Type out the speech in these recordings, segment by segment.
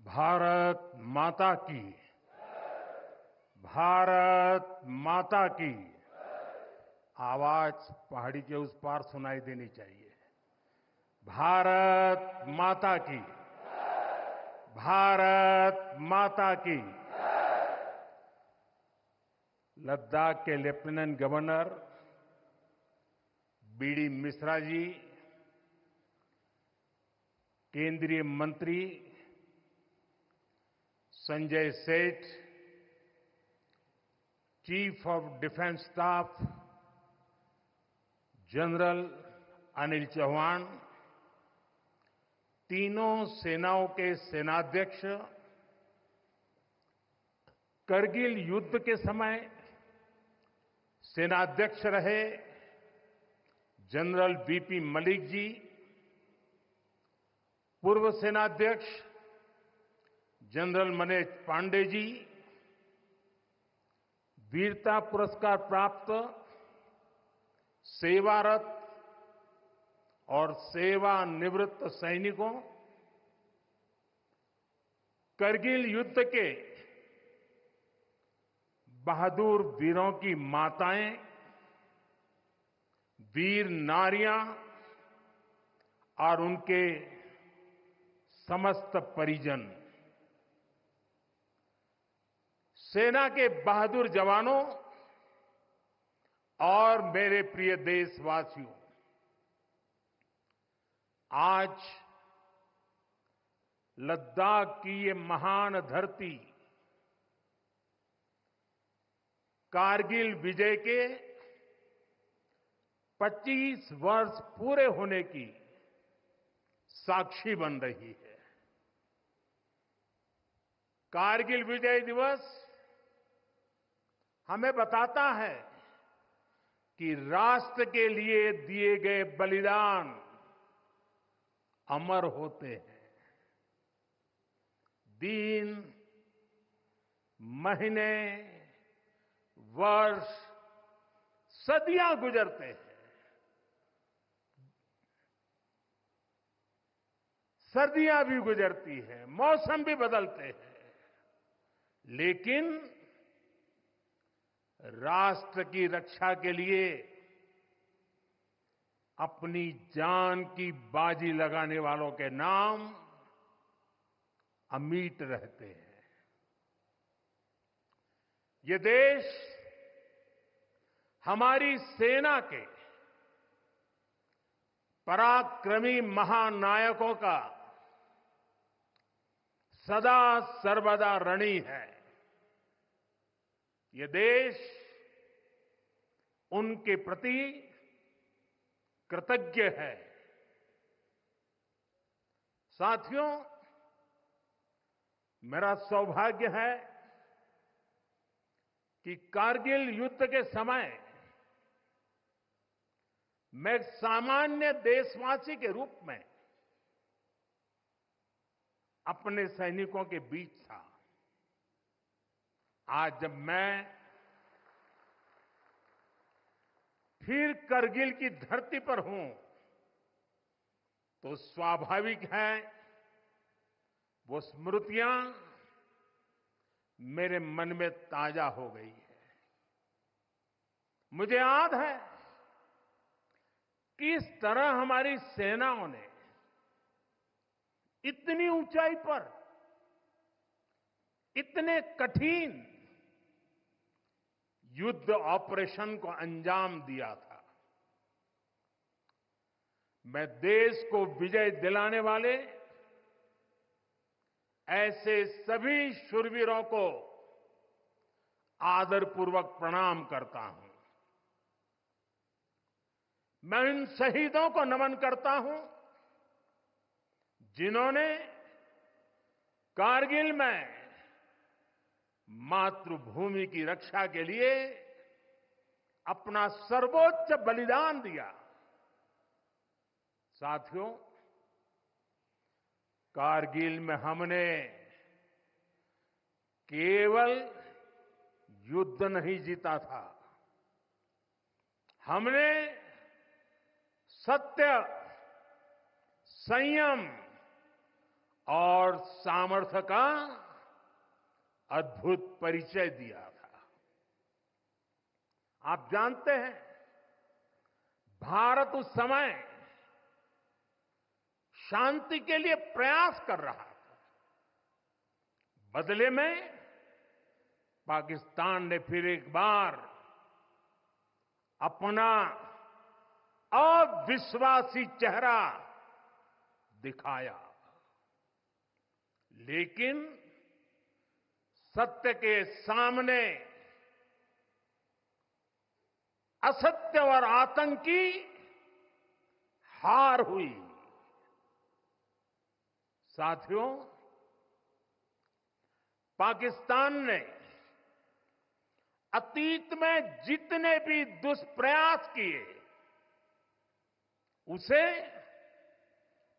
भारत माता की। भारत माता की। आवाज पहाड़ी के उस पार सुनाई देनी चाहिए। भारत माता की। भारत माता की। लद्दाख के लेफ्टिनेंट गवर्नर बीडी मिश्रा जी, केंद्रीय मंत्री Sanjay Seth, chief of defence staff general Anil Chauhan, तीनों सेनाओं के सेनाध्यक्ष, करगिल युद्ध के समय सेनाध्यक्ष रहे जनरल वीपी मलिक जी, पूर्व सेनाध्यक्ष जनरल मनोज पांडे जी, वीरता पुरस्कार प्राप्त सेवारत और सेवानिवृत्त सैनिकों, करगिल युद्ध के बहादुर वीरों की माताएं, वीर नारियां और उनके समस्त परिजन, सेना के बहादुर जवानों और मेरे प्रिय देशवासियों, आज लद्दाख की ये महान धरती कारगिल विजय के 25 वर्ष पूरे होने की साक्षी बन रही है। कारगिल विजय दिवस हमें बताता है कि राष्ट्र के लिए दिए गए बलिदान अमर होते हैं। दिन, महीने, वर्ष, सदियां गुजरते हैं, सर्दियां भी गुजरती हैं, मौसम भी बदलते हैं, लेकिन राष्ट्र की रक्षा के लिए अपनी जान की बाजी लगाने वालों के नाम अमिट रहते हैं। ये देश हमारी सेना के पराक्रमी महानायकों का सदा सर्वदा ऋणी है। ये देश उनके प्रति कृतज्ञ है। साथियों, मेरा सौभाग्य है कि कारगिल युद्ध के समय मैं एक सामान्य देशवासी के रूप में अपने सैनिकों के बीच था। आज जब मैं फिर करगिल की धरती पर हूं, तो स्वाभाविक है वो स्मृतियां मेरे मन में ताजा हो गई है। मुझे याद है किस तरह हमारी सेनाओं ने इतनी ऊंचाई पर इतने कठिन युद्ध ऑपरेशन को अंजाम दिया था। मैं देश को विजय दिलाने वाले ऐसे सभी शूरवीरों को आदरपूर्वक प्रणाम करता हूं। मैं उन शहीदों को नमन करता हूं जिन्होंने कारगिल में मातृभूमि की रक्षा के लिए अपना सर्वोच्च बलिदान दिया। साथियों, कारगिल में हमने केवल युद्ध नहीं जीता था, हमने सत्य, संयम और सामर्थ्य का अद्भुत परिचय दिया था। आप जानते हैं, भारत उस समय शांति के लिए प्रयास कर रहा था। बदले में पाकिस्तान ने फिर एक बार अपना अविश्वासी चेहरा दिखाया। लेकिन सत्य के सामने असत्य और आतंक की हार हुई। साथियों, पाकिस्तान ने अतीत में जितने भी दुष्प्रयास किए, उसे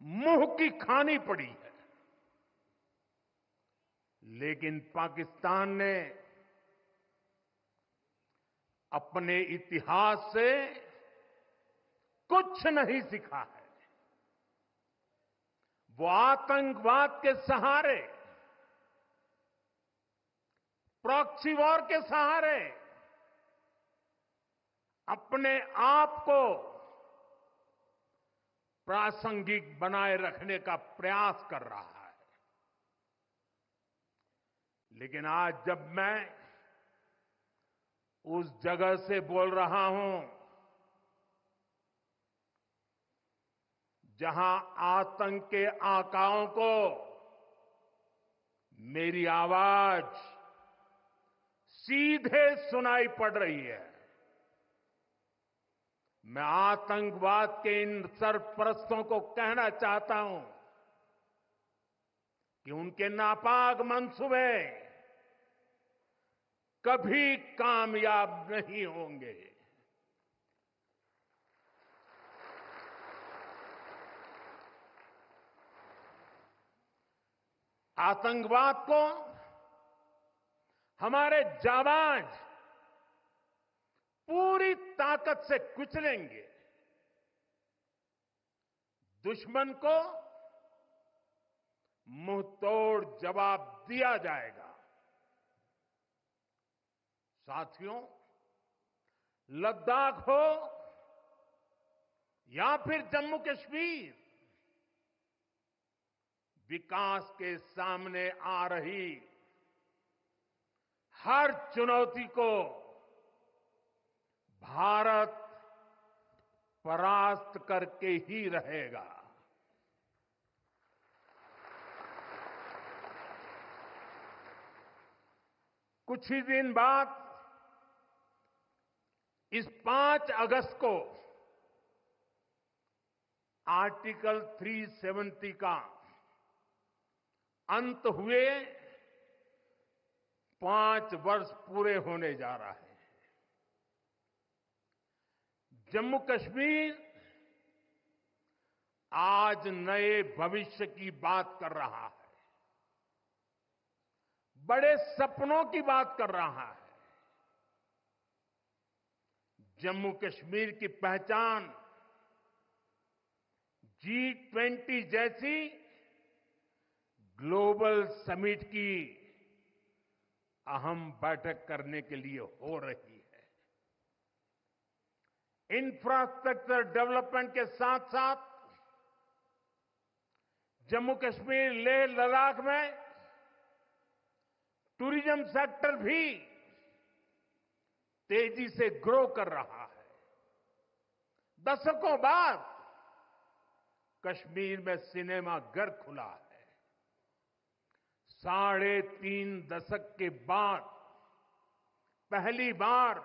मुंह की खानी पड़ी है। लेकिन पाकिस्तान ने अपने इतिहास से कुछ नहीं सीखा है। वो आतंकवाद के सहारे, प्रॉक्सी वॉर के सहारे अपने आप को प्रासंगिक बनाए रखने का प्रयास कर रहा है। लेकिन आज जब मैं उस जगह से बोल रहा हूं जहां आतंक के आकाओं को मेरी आवाज सीधे सुनाई पड़ रही है, मैं आतंकवाद के इन सरपरस्तों को कहना चाहता हूं कि उनके नापाक मंसूबे कभी कामयाब नहीं होंगे। आतंकवाद को हमारे जाबाज पूरी ताकत से कुचलेंगे। दुश्मन को मुंहतोड़ जवाब दिया जाएगा। साथियों, लद्दाख हो या फिर जम्मू कश्मीर, विकास के सामने आ रही हर चुनौती को भारत परास्त करके ही रहेगा। कुछ ही दिन बाद इस 5 अगस्त को आर्टिकल 370 का अंत हुए 5 वर्ष पूरे होने जा रहा है। जम्मू कश्मीर आज नए भविष्य की बात कर रहा है, बड़े सपनों की बात कर रहा है। जम्मू कश्मीर की पहचान G20 जैसी ग्लोबल समिट की अहम बैठक करने के लिए हो रही है। इंफ्रास्ट्रक्चर डेवलपमेंट के साथ साथ जम्मू कश्मीर, लेह, लद्दाख में टूरिज्म सेक्टर भी तेजी से ग्रो कर रहा है। दशकों बाद कश्मीर में सिनेमा घर खुला है। 3.5 दशक के बाद पहली बार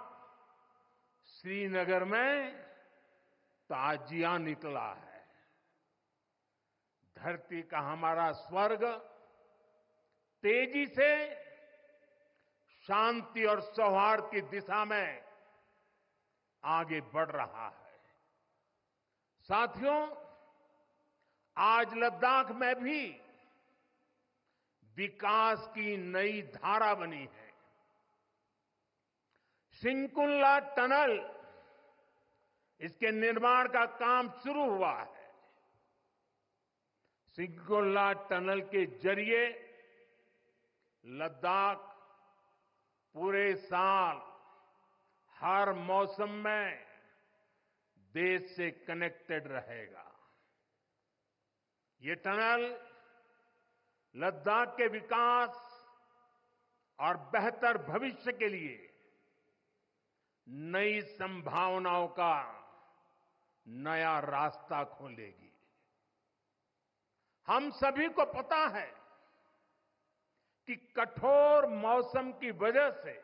श्रीनगर में ताजिया निकला है। धरती का हमारा स्वर्ग तेजी से शांति और सौहार्द की दिशा में आगे बढ़ रहा है। साथियों, आज लद्दाख में भी विकास की नई धारा बनी है। सिंकुल्ला टनल, इसके निर्माण का काम शुरू हुआ है। सिंगोला टनल के जरिए लद्दाख पूरे साल हर मौसम में देश से कनेक्टेड रहेगा। ये टनल लद्दाख के विकास और बेहतर भविष्य के लिए नई संभावनाओं का नया रास्ता खोलेगी। हम सभी को पता है कि कठोर मौसम की वजह से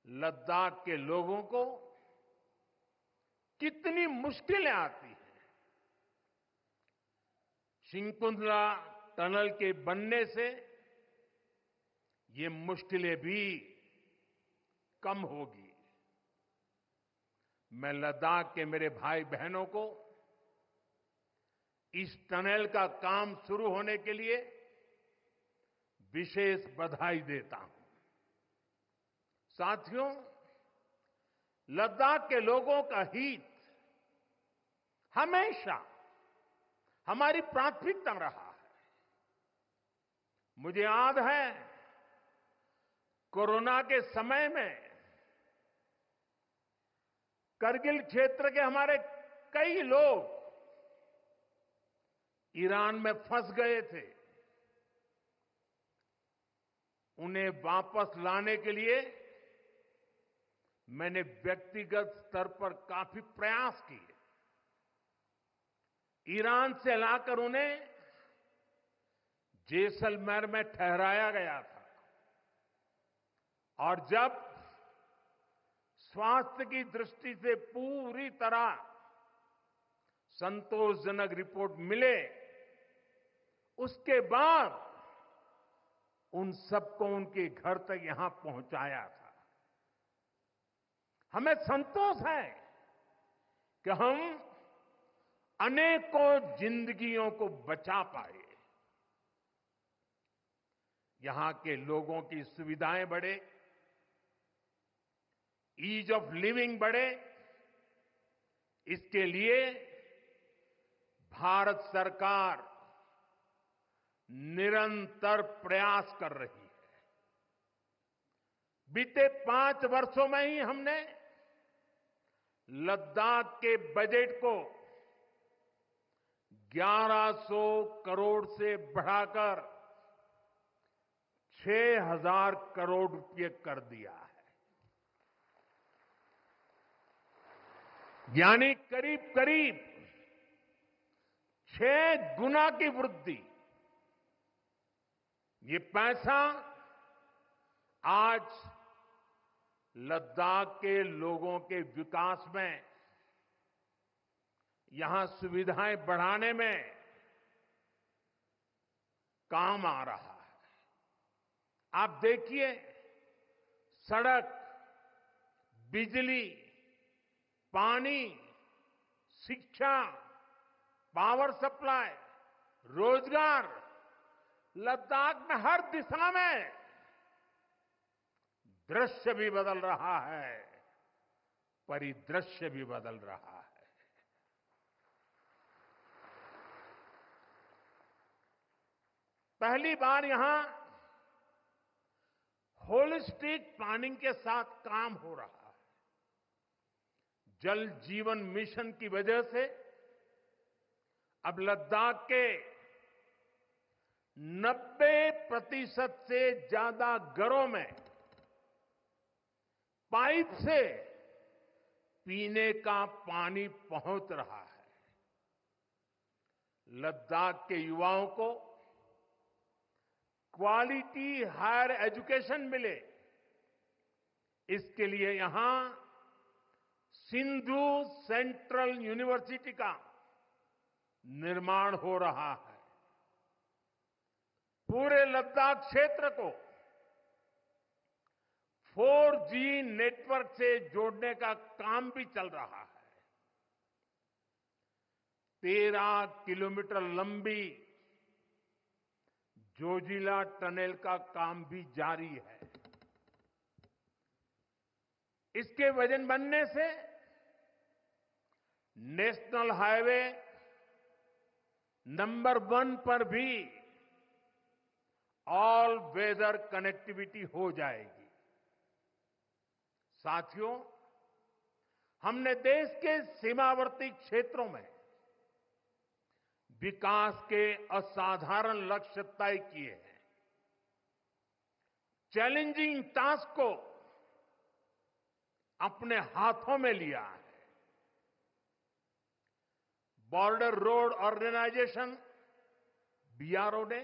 लद्दाख के लोगों को कितनी मुश्किलें आती हैं। सिंकुंतला टनल के बनने से ये मुश्किलें भी कम होगी। मैं लद्दाख के मेरे भाई बहनों को इस टनल का काम शुरू होने के लिए विशेष बधाई देता हूं। साथियों, लद्दाख के लोगों का हित हमेशा हमारी प्राथमिकता रहा है। मुझे याद है कोरोना के समय में करगिल क्षेत्र के हमारे कई लोग ईरान में फंस गए थे। उन्हें वापस लाने के लिए मैंने व्यक्तिगत स्तर पर काफी प्रयास किए। ईरान से लाकर उन्हें जैसलमेर में ठहराया गया था और जब स्वास्थ्य की दृष्टि से पूरी तरह संतोषजनक रिपोर्ट मिले, उसके बाद उन सबको उनके घर तक यहां पहुंचाया था। हमें संतोष है कि हम अनेकों जिंदगियों को बचा पाए। यहां के लोगों की सुविधाएं बढ़े, ईज ऑफ लिविंग बढ़े, इसके लिए भारत सरकार निरंतर प्रयास कर रही है। बीते 5 वर्षों में ही हमने लद्दाख के बजट को 1100 करोड़ से बढ़ाकर 6000 करोड़ रुपए कर दिया है। यानी करीब करीब 6 गुना की वृद्धि। ये पैसा आज लद्दाख के लोगों के विकास में, यहां सुविधाएं बढ़ाने में काम आ रहा है। आप देखिए, सड़क, बिजली, पानी, शिक्षा, पावर सप्लाई, रोजगार, लद्दाख में हर दिशा में दृश्य भी बदल रहा है, परिदृश्य भी बदल रहा है। पहली बार यहां होलिस्टिक प्लानिंग के साथ काम हो रहा है। जल जीवन मिशन की वजह से अब लद्दाख के 90% से ज्यादा घरों में पाइप से पीने का पानी पहुंच रहा है। लद्दाख के युवाओं को क्वालिटी हायर एजुकेशन मिले, इसके लिए यहां सिंधु सेंट्रल यूनिवर्सिटी का निर्माण हो रहा है। पूरे लद्दाख क्षेत्र को 4G नेटवर्क से जोड़ने का काम भी चल रहा है। 13 किलोमीटर लंबी जोजिला टनल का काम भी जारी है। इसके वजन बनने से नेशनल हाईवे, नंबर 1 पर भी ऑल वेदर कनेक्टिविटी हो जाएगी। साथियों, हमने देश के सीमावर्ती क्षेत्रों में विकास के असाधारण लक्ष्य तय किए हैं। चैलेंजिंग टास्क को अपने हाथों में लिया है। बॉर्डर रोड ऑर्गेनाइजेशन बीआरओ ने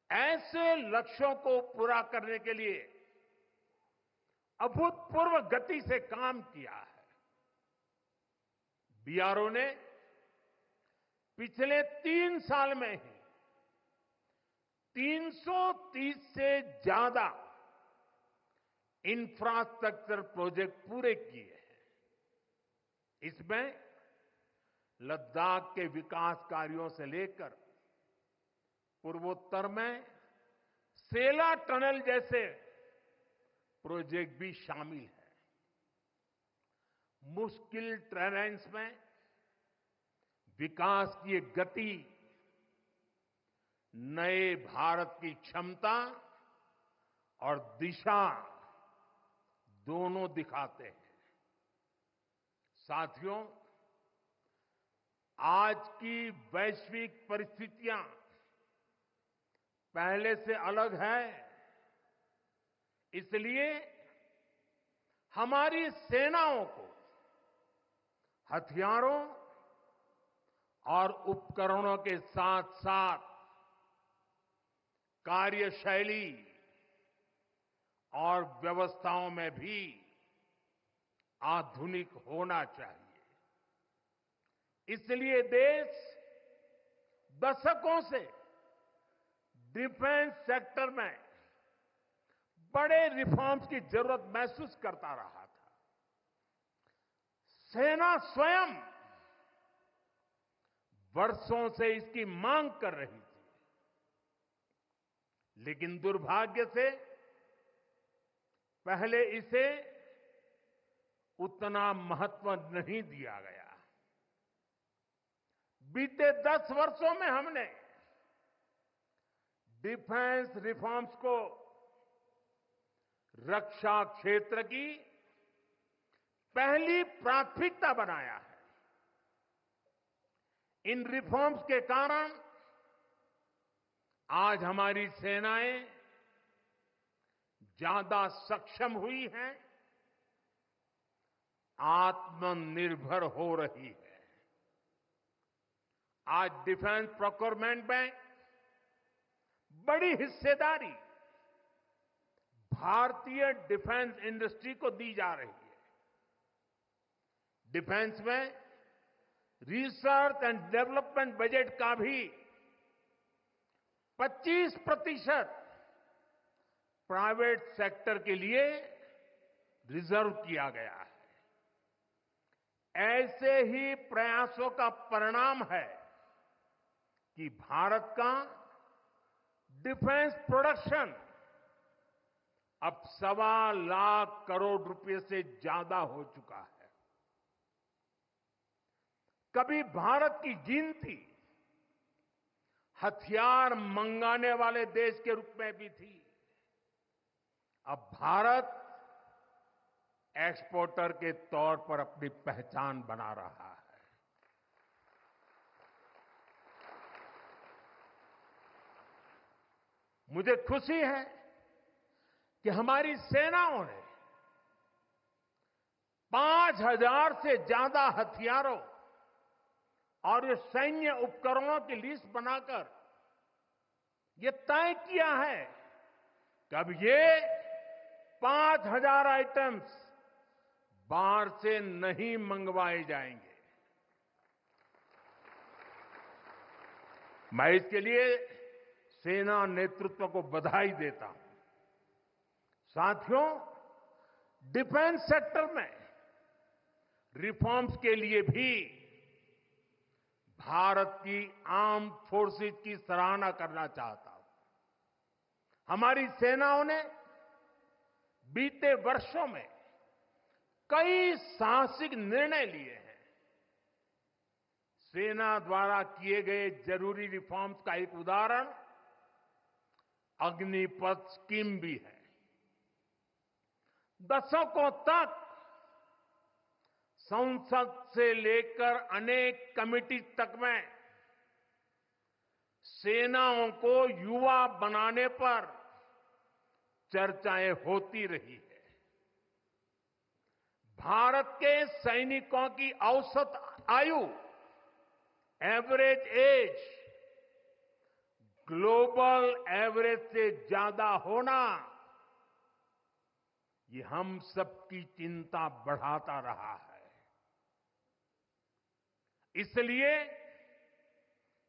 ऐसे लक्ष्यों को पूरा करने के लिए अभूतपूर्व गति से काम किया है। बीआरओ ने पिछले 3 साल में ही 330 से ज्यादा इंफ्रास्ट्रक्चर प्रोजेक्ट पूरे किए हैं। इसमें लद्दाख के विकास कार्यों से लेकर पूर्वोत्तर में सेला टनल जैसे प्रोजेक्ट भी शामिल है। मुश्किल टेरेन्स में विकास की ये गति नए भारत की क्षमता और दिशा दोनों दिखाते हैं। साथियों, आज की वैश्विक परिस्थितियां पहले से अलग है। इसलिए हमारी सेनाओं को हथियारों और उपकरणों के साथ साथ कार्यशैली और व्यवस्थाओं में भी आधुनिक होना चाहिए। इसलिए देश दशकों से डिफेंस सेक्टर में बड़े रिफॉर्म्स की जरूरत महसूस करता रहा था। सेना स्वयं वर्षों से इसकी मांग कर रही थी, लेकिन दुर्भाग्य से पहले इसे उतना महत्व नहीं दिया गया। बीते 10 वर्षों में हमने डिफेंस रिफॉर्म्स को रक्षा क्षेत्र की पहली प्राथमिकता बनाया है। इन रिफॉर्म्स के कारण आज हमारी सेनाएं ज्यादा सक्षम हुई हैं, आत्मनिर्भर हो रही है। आज डिफेंस प्रोक्योरमेंट में बड़ी हिस्सेदारी भारतीय डिफेंस इंडस्ट्री को दी जा रही है। डिफेंस में रिसर्च एंड डेवलपमेंट बजट का भी 25% प्राइवेट सेक्टर के लिए रिजर्व किया गया है। ऐसे ही प्रयासों का परिणाम है कि भारत का डिफेंस प्रोडक्शन अब 1.25 लाख करोड़ रुपए से ज्यादा हो चुका है। कभी भारत की गिनती हथियार मंगाने वाले देश के रूप में भी थी। अब भारत एक्सपोर्टर के तौर पर अपनी पहचान बना रहा है। मुझे खुशी है कि हमारी सेनाओं ने 5,000 से ज्यादा हथियारों और ये सैन्य उपकरणों की लिस्ट बनाकर ये तय किया है कि अब ये 5,000 आइटम्स बाहर से नहीं मंगवाए जाएंगे। मैं इसके लिए सेना नेतृत्व को बधाई देता हूं। साथियों, डिफेंस सेक्टर में रिफॉर्म्स के लिए भी भारत की आर्म्ड फोर्सेस की सराहना करना चाहता हूं। हमारी सेनाओं ने बीते वर्षों में कई साहसिक निर्णय लिए हैं। सेना द्वारा किए गए जरूरी रिफॉर्म्स का एक उदाहरण अग्निपथ स्कीम भी है। दशकों तक संसद से लेकर अनेक कमेटी तक में सेनाओं को युवा बनाने पर चर्चाएं होती रही है। भारत के सैनिकों की औसत आयु, एवरेज एज, ग्लोबल एवरेज से ज्यादा होना, ये हम सबकी चिंता बढ़ाता रहा है। इसलिए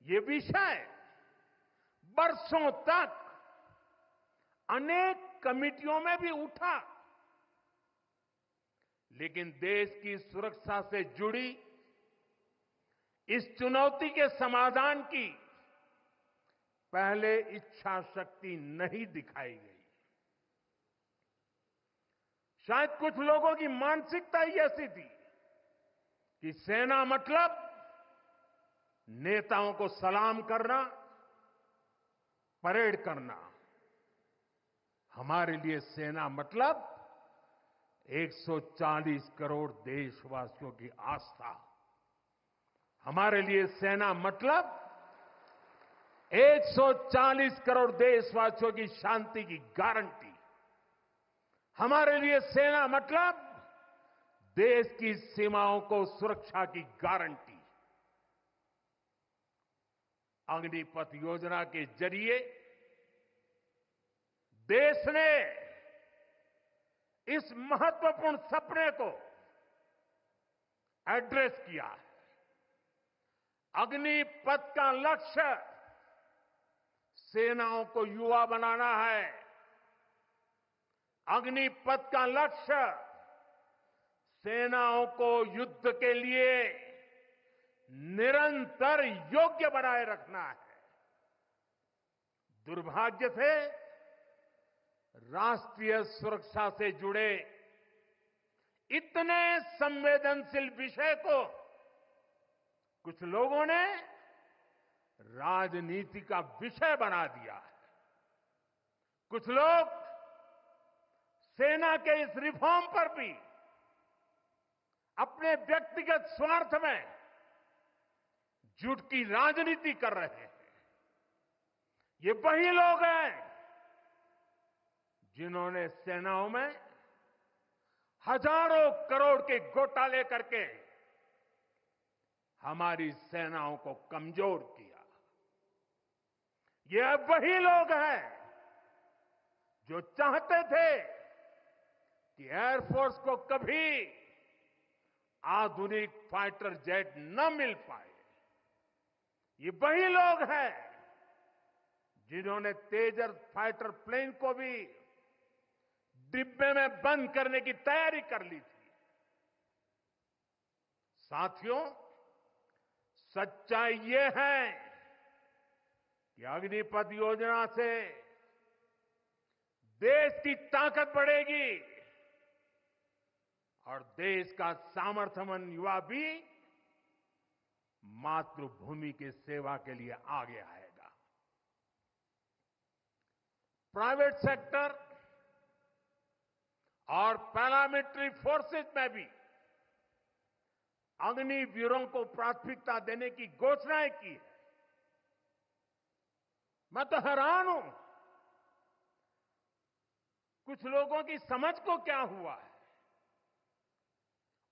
ये विषय बरसों तक अनेक कमिटियों में भी उठा, लेकिन देश की सुरक्षा से जुड़ी इस चुनौती के समाधान की पहले इच्छा शक्ति नहीं दिखाई गई। शायद कुछ लोगों की मानसिकता ही ऐसी थी कि सेना मतलब नेताओं को सलाम करना, परेड करना। हमारे लिए सेना मतलब 140 करोड़ देशवासियों की आस्था। हमारे लिए सेना मतलब 140 करोड़ देशवासियों की शांति की गारंटी। हमारे लिए सेना मतलब देश की सीमाओं को सुरक्षा की गारंटी। अग्निपथ योजना के जरिए देश ने इस महत्वपूर्ण सपने को एड्रेस किया है। अग्निपथ का लक्ष्य सेनाओं को युवा बनाना है। अग्निपथ का लक्ष्य सेनाओं को युद्ध के लिए निरंतर योग्य बनाए रखना है। दुर्भाग्य से राष्ट्रीय सुरक्षा से जुड़े इतने संवेदनशील विषय को कुछ लोगों ने राजनीति का विषय बना दिया है। कुछ लोग सेना के इस रिफॉर्म पर भी अपने व्यक्तिगत स्वार्थ में झूठ की राजनीति कर रहे हैं। ये वही लोग हैं जिन्होंने सेनाओं में हजारों करोड़ के घोटाले करके हमारी सेनाओं को कमजोर किया। ये वही लोग हैं जो चाहते थे कि एयरफोर्स को कभी आधुनिक फाइटर जेट न मिल पाए। ये वही लोग हैं जिन्होंने तेजस फाइटर प्लेन को भी डिब्बे में बंद करने की तैयारी कर ली थी। साथियों, सच्चाई ये है कि अग्निपथ योजना से देश की ताकत बढ़ेगी और देश का सामर्थ्यवान युवा भी मातृभूमि की सेवा के लिए आगे आएगा। प्राइवेट सेक्टर और पैरामिलिट्री फोर्सेस में भी अग्निवीरों को प्राथमिकता देने की घोषणाएं की है। मैं तो हैरान हूं, कुछ लोगों की समझ को क्या हुआ है,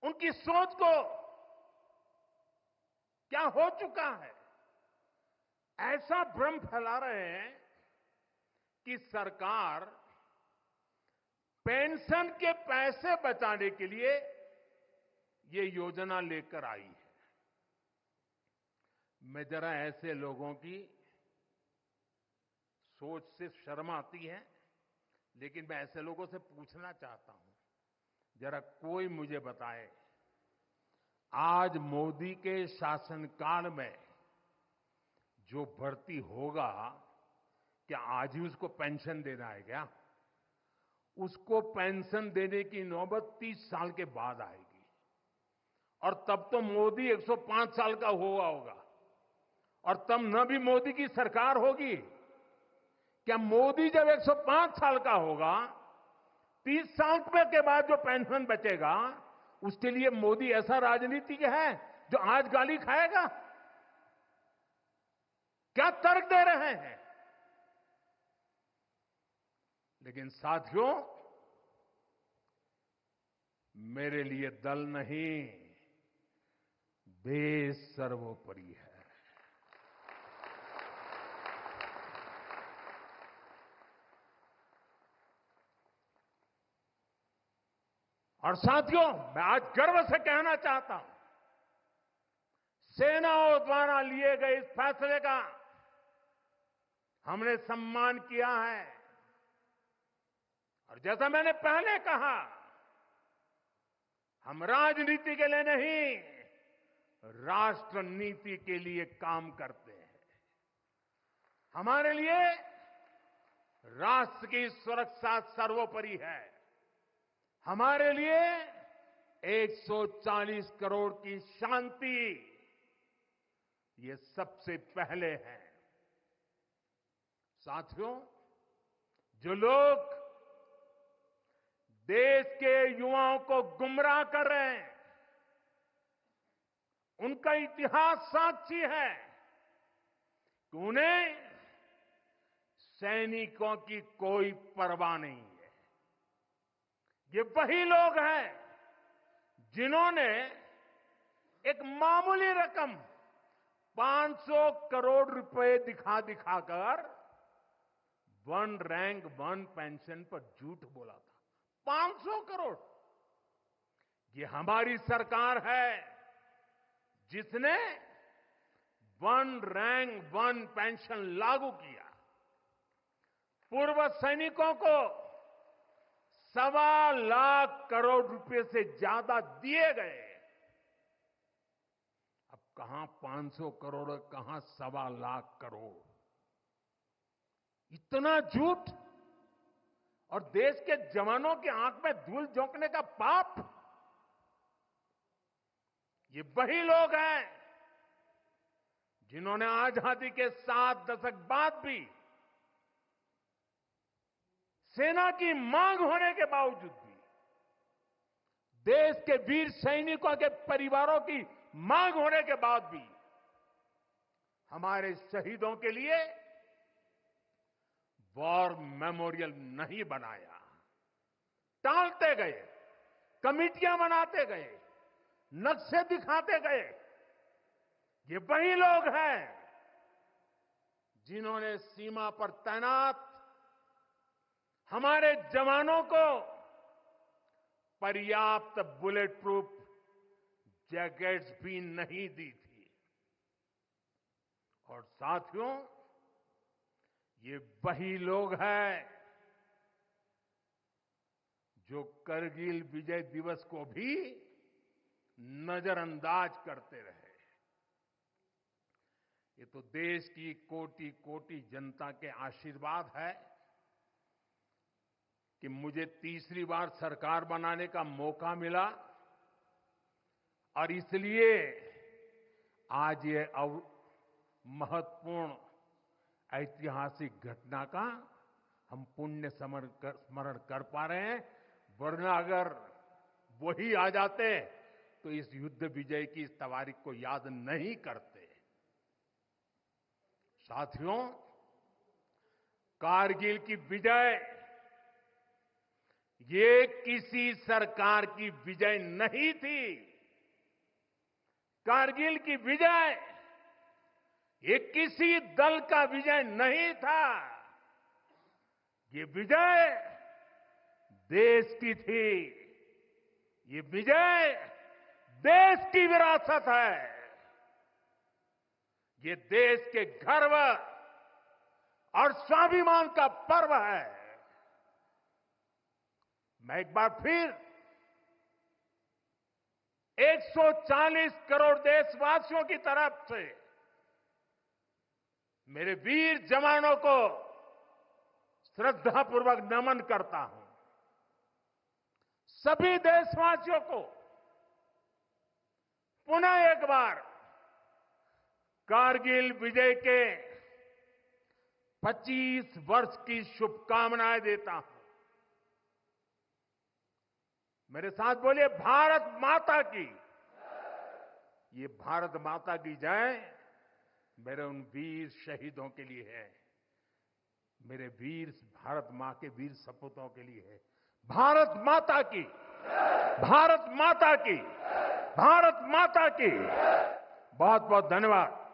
उनकी सोच को क्या हो चुका है। ऐसा भ्रम फैला रहे हैं कि सरकार पेंशन के पैसे बचाने के लिए ये योजना लेकर आई है। मैं जरा ऐसे लोगों की सोच से शर्म आती है, लेकिन मैं ऐसे लोगों से पूछना चाहता हूं, जरा कोई मुझे बताए, आज मोदी के शासनकाल में जो भर्ती होगा, क्या आज ही उसको पेंशन देना है क्या? उसको पेंशन देने की नौबत 30 साल के बाद आएगी। और तब तो मोदी 105 साल का हुआ होगा और तब न भी मोदी की सरकार होगी। क्या मोदी जब 105 साल का होगा, 30 साल के बाद जो पेंशन बचेगा उसके लिए मोदी ऐसा राजनीतिक है जो आज गाली खाएगा? क्या तर्क दे रहे हैं? लेकिन साथियों, मेरे लिए दल नहीं, देश सर्वोपरि है। और साथियों, मैं आज गर्व से कहना चाहता हूं, सेनाओं द्वारा लिए गए इस फैसले का हमने सम्मान किया है। और जैसा मैंने पहले कहा, हम राजनीति के लिए नहीं, राष्ट्र नीति के लिए काम करते हैं। हमारे लिए राष्ट्र की सुरक्षा सर्वोपरि है। हमारे लिए 140 करोड़ की शांति ये सबसे पहले है। साथियों, जो लोग देश के युवाओं को गुमराह कर रहे हैं, उनका इतिहास साक्षी है कि उन्हें सैनिकों की कोई परवाह नहीं है। ये वही लोग हैं जिन्होंने एक मामूली रकम 500 करोड़ रुपए दिखाकर वन रैंक वन पेंशन पर झूठ बोला था। 500 करोड़। ये हमारी सरकार है जिसने वन रैंक वन पेंशन लागू किया। पूर्व सैनिकों को 1.25 लाख करोड़ रुपए से ज्यादा दिए गए। अब कहां 500 करोड़, कहां 1.25 लाख करोड़। इतना झूठ और देश के जवानों की आंख में धूल झोंकने का पाप। ये वही लोग हैं जिन्होंने आजादी के 7 दशक बाद भी सेना की मांग होने के बावजूद भी, देश के वीर सैनिकों के परिवारों की मांग होने के बाद भी हमारे शहीदों के लिए वॉर मेमोरियल नहीं बनाया। टालते गए, कमिटियां बनाते गए, नक्शे दिखाते गए। ये वही लोग हैं जिन्होंने सीमा पर तैनात हमारे जवानों को पर्याप्त बुलेट प्रूफ जैकेट्स भी नहीं दी थी। और साथियों, ये वही लोग हैं जो करगिल विजय दिवस को भी नजरअंदाज करते रहे। ये तो देश की कोटि कोटि जनता के आशीर्वाद है कि मुझे तीसरी बार सरकार बनाने का मौका मिला और इसलिए आज ये महत्वपूर्ण ऐतिहासिक घटना का हम पुण्य स्मरण कर पा रहे हैं। वरना अगर वही आ जाते तो इस युद्ध विजय की इस तारीख को याद नहीं करते। साथियों, कारगिल की विजय ये किसी सरकार की विजय नहीं थी। कारगिल की विजय ये किसी दल का विजय नहीं था। ये विजय देश की थी। ये विजय देश की विरासत है। ये देश के गर्व और स्वाभिमान का पर्व है। मैं एक बार फिर 140 करोड़ देशवासियों की तरफ से मेरे वीर जवानों को श्रद्धापूर्वक नमन करता हूं। सभी देशवासियों को पुनः एक बार कारगिल विजय के 25 वर्ष की शुभकामनाएं देता हूं। मेरे साथ बोलिए भारत माता की। ये भारत माता की जय मेरे उन वीर शहीदों के लिए है, मेरे वीर भारत मां के वीर सपूतों के लिए है। भारत माता की, भारत माता की, भारत माता की। बहुत बहुत धन्यवाद।